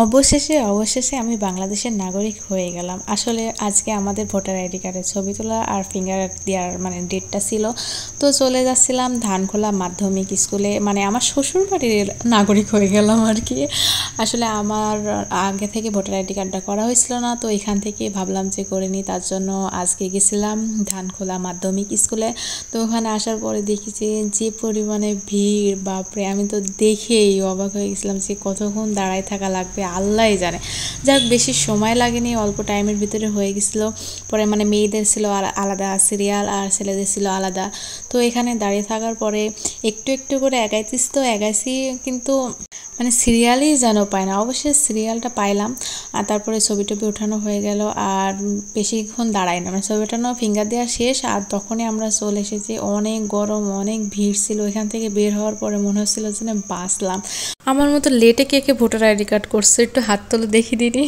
অবশেষে আমি বাংলাদেশের নাগরিক হয়ে গেলাম। আসলে আজকে আমাদের ভোটার আইডি কার্ডের ছবি তোলা আর ফিঙ্গার দেওয়ার মানে ডেটটা ছিল। তো চলে যাচ্ছিলাম ধানখোলা মাধ্যমিক স্কুলে, মানে আমার শ্বশুর বাড়ির নাগরিক হয়ে গেলাম আর কি। আসলে আমার আগে থেকে ভোটার আইডি কার্ডটা করা হয়েছিল না, তো এখান থেকে ভাবলাম যে করে নিই। তার জন্য আজকে গেছিলাম ধানখোলা মাধ্যমিক স্কুলে। তো ওখানে আসার পরে দেখেছি যে পরিমাণে ভিড়, বাপরে আমি তো দেখেই অবাক হয়ে গেছিলাম যে কতক্ষণ দাঁড়ায় থাকা লাগবে আল্লাহই জানে। যাক, বেশি সময় লাগেনি, অল্প টাইমের ভিতরে হয়ে গেছিলো। পরে মানে মেয়েদের ছিল আলাদা সিরিয়াল আর ছেলেদের ছিল আলাদা। তো এখানে দাঁড়িয়ে থাকার পরে একটু একটু করে এগাইছি, কিন্তু মানে সিরিয়ালই যেন পায় না। অবশ্যই সিরিয়ালটা পাইলাম, আর তারপরে ছবি টবি ওঠানো হয়ে গেল। আর বেশিক্ষণ দাঁড়াই না, মানে ছবি ওঠানো ফিঙ্গার দেওয়া শেষ, আর তখনই আমরা চলে এসেছি। অনেক গরম, অনেক ভিড় ছিল। এখান থেকে বের হওয়ার পরে মনে হচ্ছিল যেন বাঁচলাম। আমার মতো লেটে কে কে ভোটার আইডি কার্ড করছে একটু হাত তুলে দেখি দিদি।